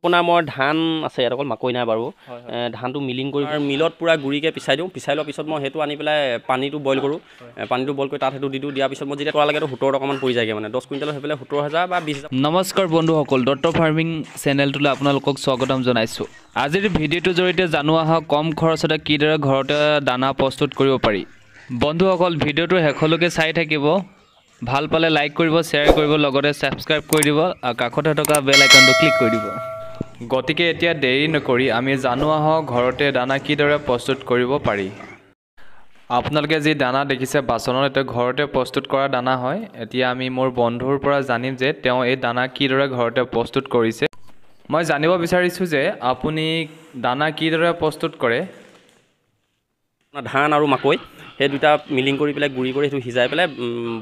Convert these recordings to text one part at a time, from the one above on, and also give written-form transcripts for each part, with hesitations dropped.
আপোনাৰ মই ধান আছে ইয়াত অকল মাকৈ নাই বাৰু ধানটো মিলিং কৰি মিলত পুৰা গুৰিকৈ পিছাই দিওঁ পিছাই লোৱাৰ পিছত মই সেইটো আনি পেলাই পানীটো বইল কৰোঁ পানীটো বইল কৰি তাত সেইটো দি দিওঁ দিয়াৰ পিছত মই যেতিয়া কৰা লাগে 17 টকামান পৰি যায়গৈ মানে 10 কুইণ্টেল হৈ পেলাই 17,000 বা 20,000 নমস্কাৰ বন্ধুসকল দত্ত ফাৰ্মিং চেনেলটোলৈ আপোনালোকক স্বাগতম জনাইছোঁ আজিৰ ভিডিঅ'টোৰ জৰিয়তে জানোৱা হওক কম খৰচতে কিদৰে ঘৰতে দানা প্ৰস্তুত কৰিব পাৰি বন্ধুসকল ভিডিঅ'টো শেষলৈকে চাই থাকিব ভাল পালে লাইক কৰিব শ্বেয়াৰ কৰিব লগতে সাবস্ক্ৰাইব কৰি দিব আৰু কাষতে থকা বেল আইকনটো ক্লিক কৰি দিব গতিকে এতিয়া দেৰি নকৰি আমি জানোৱা হওক ঘৰতে দানা কিদৰে প্ৰস্তুত কৰিব পাৰি আপোনালোকে যি দানা দেখিছে বাচনত এটা ঘৰতে প্ৰস্তুত কৰা দানা হয় এতিয়া আমি মোৰ বন্ধুৰ পৰা জানিম যে তেওঁ এই দানা কিদৰে ঘৰতে প্ৰস্তুত কৰিছে মই জানিব বিচাৰিছোঁ যে আপুনি দানা কিদৰে প্ৰস্তুত কৰে ধান আৰু মাকৈ সেই দুটা মিলিং কৰি পেলাই গুৰি কৰি সেইটো সিজাই পেলাই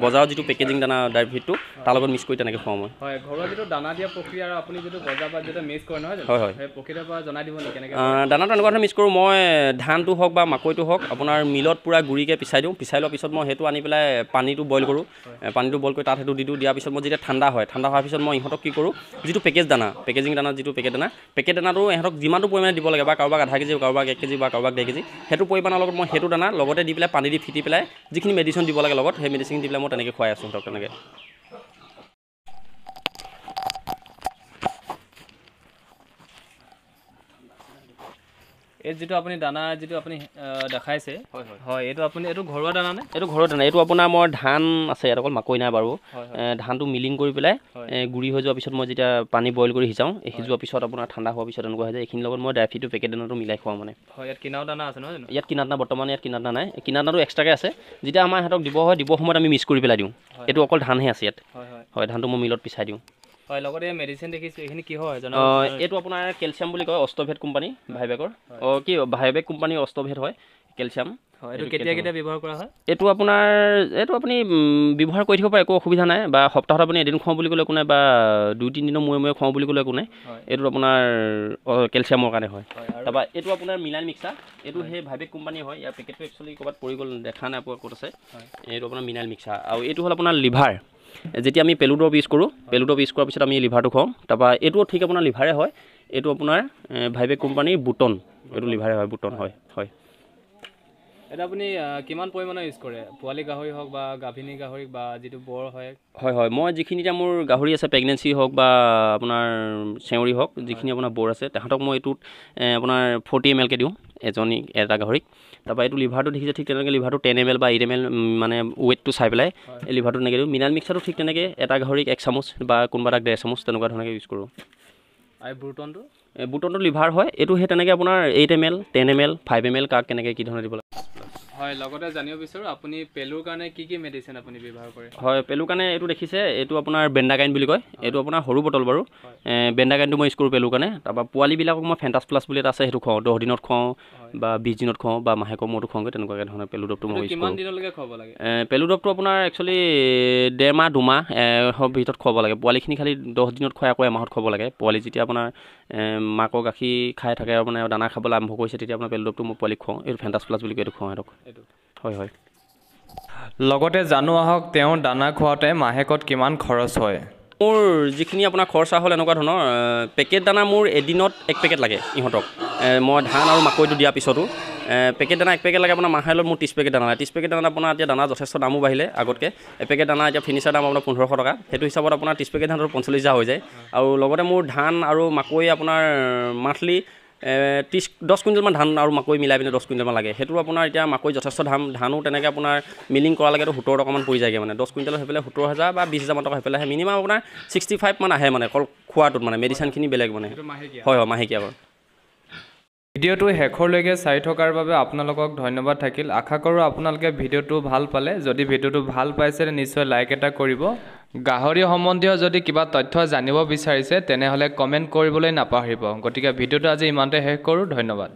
বজাৰত যিটো পেকেজিং দানা ড্ৰাই ফ্ৰুটটো তাৰ লগত মিক্স কৰি তেনেকৈ খুৱাওঁ মই হয় ঘৰৰ যিটো দানা দিয়া প্ৰক্ৰিয়া আৰু আপুনি যিটো বজাৰত যেটা মিক্স কৰে নহয় হয় হয় সেই প্ৰক্ৰিয়াৰ পৰা জনাই দিব নেকি কেনেকৈ দানাটো এনেকুৱা ধৰণে মিক্স কৰোঁ মই ধানটো হওক বা মাকৈটো হওক আপোনাৰ মিলত পুৰা গুৰিকৈ পিছাই দিওঁ পিছাই লোৱাৰ পিছত মই সেইটো আনি পেলাই পানীটো বইল কৰোঁ পানীটো বইল কৰি তাত সেইটো দি দিওঁ দিয়াৰ পিছত মই যেতিয়া ঠাণ্ডা হোৱাৰ পিছত মই ইহঁতক কি কৰোঁ যিটো পেকেজিং দানা যিটো পেকেট দানাটো ইহঁতক যিমানটো পৰিমাণে দিব লাগে বা কাৰোবাক আধা কেজি কাৰোবাক 1 কেজি বা কাৰোবাক 1.5 কেজি সেইটো পৰিমাণৰ লগত মই সেইটো দানা লগতে দি পেলাই পানী দি ফিটি পেলাই যিখিনি মেডিচিন দিব লাগে লগত সেই মেডিচিন দি পেলাই মই তেনেকৈ খুৱাই আছোঁ সিহঁতক তেনেকৈ এই যিটো আপুনি দানা যিটো আপুনি দেখাইছে হয় এইটো আপুনি এইটো ঘৰুৱা দানা নে এইটো ঘৰৰ দানা এইটো আপোনাৰ মই ধান আছে ইয়াত অকল মাকৈ নাই বাৰু ধানটো মিলিং কৰি পেলাই গুৰি হৈ যোৱাৰ পিছত মই যেতিয়া পানী বইল কৰি সিজাওঁ সিজোৱাৰ পিছত আপোনাৰ ঠাণ্ডা হোৱাৰ পিছত এনেকুৱা হৈ যায় এইখিনিৰ লগত মই ড্ৰাই ফ্ৰুটটো পেকেট দানাটো মিলাই খুৱাওঁ মানে হয় ইয়াত কিনাও দানা আছে নহয় ইয়াত কিনা দানা বৰ্তমান ইয়াত কিনা দানা নাই কিনা দানাটো এক্সট্ৰাকৈ আছে যেতিয়া আমাৰ সিহঁতক দিব সময়ত আমি মিক্স কৰি পেলাই দিওঁ এইটো অকল ধানহে আছে ইয়াত হয় ধানটো মই মিলত পিছাই দিওঁ হয় লগতে মেডিচিন দেখিছোঁ এইখিনি কি হয় জানো এইটো আপোনাৰ কেলছিয়াম বুলি কয় অষ্টভেট কোম্পানী ভাইবেকৰ কি ভাইবেক কোম্পানীৰ অষ্টভেট হয় কেলছিয়াম এইটো কেতিয়া কেতিয়া ব্যৱহাৰ কৰা হয় এইটো আপোনাৰ এইটো আপুনি ব্যৱহাৰ কৰি থাকিব পাৰে একো অসুবিধা নাই বা সপ্তাহত আপুনি এদিন খুৱাওঁ বুলি ক'লে একো নাই বা 2-3 দিনৰ মূৰে মূৰে খুৱাওঁ বুলি ক'লে একো নাই এইটো আপোনাৰ কেলছিয়ামৰ কাৰণে হয় তাৰপৰা এইটো আপোনাৰ মিলাইন মিক্সাৰ এইটো সেই ভাইবেক কোম্পানী হয় ইয়াৰ পেকেটটো একচুৱেলি ক'ৰবাত পৰি গ'ল দেখা নাই আপোনাৰ ক'ত আছে এইটো আপোনাৰ মিনাইল মিক্সাৰ আৰু এইটো হ'ল আপোনাৰ লিভাৰ যেতিয়া আমি পেলুড্ৰপ ইউজ কৰোঁ পেলুড্ৰপ ইউজ কৰাৰ পিছত আমি লিভাৰটো খুৱাওঁ তাৰপৰা এইটোও ঠিক আপোনাৰ লিভাৰে হয় এইটো আপোনাৰ ভাইবেক কোম্পানীৰ বুটন এইটো লিভাৰে হয় বুটন হয় হয় এটা আপুনি কিমান পৰিমাণৰ ইউজ কৰে পোৱালি গাহৰি হওক বা গাভিনী গাহৰি বা যিটো বৰ হয় হয় হয় মই যিখিনি এতিয়া মোৰ গাহৰি আছে প্ৰেগনেঞ্চি হওক বা আপোনাৰ চেউৰী হওক যিখিনি আপোনাৰ বৰ আছে তাহাঁতক মই এইটোত আপোনাৰ 40 ml কৈ দিওঁ এটা গাহৰিক তাৰপৰা এইটো লিভাৰটো দেখিছে ঠিক তেনেকৈ লিভাৰটো 10 ml বা 8 ml মানে ৱেটটো চাই পেলাই এই লিভাৰটো তেনেকৈ দিওঁ মিনাৰেল মিক্সাৰটো ঠিক তেনেকৈ এটা গাহৰিক 1 চামুচ বা কোনোবা এটাক 1.5 চামুচ তেনেকুৱা ধৰণে ইউজ কৰোঁ আৰু বুটনটো লিভাৰ হয় এইটো সেই তেনেকৈ আপোনাৰ 8 ml 10 ml 5 ml কাক কেনেকৈ কি ধৰণে দিব লাগে হয় লগতে জানিব বিচাৰোঁ আপুনি পেলুৰ কাৰণে কি কি মেডিচিন আপুনি ব্যৱহাৰ কৰে হয় পেলুৰ কাৰণে এইটো দেখিছে এইটো আপোনাৰ বেণ্ডাগাইন বুলি কয় এইটো আপোনাৰ সৰু বটল বাৰু বেণ্ডাগাইনটো মই ইউজ কৰোঁ পেলুৰ কাৰণে তাৰপৰা পোৱালিবিলাকক মই ফেণ্টাছ প্লাছ বুলি এটা আছে সেইটো খুৱাওঁ 10 দিনত খুৱাওঁ বা 20 দিনত খুৱাওঁ বা মাহেকৰ মূৰতো খুৱাওঁগৈ তেনেকুৱাকৈ ধৰণৰ পেলু দৰৱটো মই ইউজ কৰোঁ কিমান দিনলৈকে খুৱাব লাগে পেলু দৰৱটো আপোনাৰ একচুৱেলি 1.5 মাহ 2 মাহ ভিতৰত খুৱাব লাগে পোৱালিখিনি খালি 10 দিনত খুৱাই আকৌ এমাহত খুৱাব লাগে পোৱালি যেতিয়া আপোনাৰ মাকৰ গাখীৰ খাই থাকে আৰু মানে দানা খাবলৈ আৰম্ভ কৰিছে তেতিয়া আপোনাৰ পেলু দৰৱটো মই পোৱালিক খুৱাওঁ এইটো ফেণ্টাছ প্লাছ বুলি কয় এইটো খুৱাওঁ সিহঁতক হয় হয় লগতে জানো আহক তেওঁ দানা খুৱাওঁতে মাহেকত কিমান খৰচ হয় মোৰ যিখিনি আপোনাৰ খৰচা হ'ল এনেকুৱা ধৰণৰ পেকেট দানা মোৰ এদিনত 1 পেকেট লাগে ইহঁতক মই ধান আৰু মাকৈটো দিয়াৰ পিছতো পেকেট দানা 1 পেকেট লাগে আপোনাৰ মাহেলত মোৰ 30 পেকেট দানা 30 পেকেট দানা আপোনাৰ এতিয়া দানা যথেষ্ট দামো বাঢ়িলে আগতকৈ এপেকেট দানা এতিয়া ফিনিচাৰ দাম আপোনাৰ 1500 টকা সেইটো হিচাপত আপোনাৰ 30 পেকেট ধানৰ 45,000 হৈ যায় আৰু লগতে মোৰ ধান আৰু মাকৈ আপোনাৰ মান্থলি 10 কুইণ্টেলমান ধান আৰু মাকৈ মিলাই পিনে 10 কুইণ্টেলমান লাগে সেইটো আপোনাৰ এতিয়া মাকৈ যথেষ্ট ধানো তেনেকৈ আপোনাৰ মিলিং কৰা লাগে 17 টকামান পৰি যায়গৈ মানে 10 কুইণ্টেল হৈ পেলাই 17,000 বা 20,000 মান টকা হৈ পেলাই আহে মিনিমাম আপোনাৰ 65 মান আহে মানে অকল খোৱাটোত মানে মেডিচিনখিনি বেলেগ মানে হয় হয় মাহেকীয়া ভিডিঅ'টো শেষলৈকে চাই থকাৰ বাবে আপোনালোকক ধন্যবাদ থাকিল আশা কৰোঁ আপোনালোকে ভিডিঅ'টো ভাল পালে যদি ভিডিঅ'টো ভাল পাইছে নিশ্চয় লাইক এটা কৰিব গাহৰি সম্বন্ধীয় যদি কিবা তথ্য জানিব বিচাৰিছে তেনেহ'লে কমেণ্ট কৰিবলৈ নাপাহৰিব গতিকে ভিডিঅ'টো আজি ইমানতে শেষ কৰোঁ ধন্যবাদ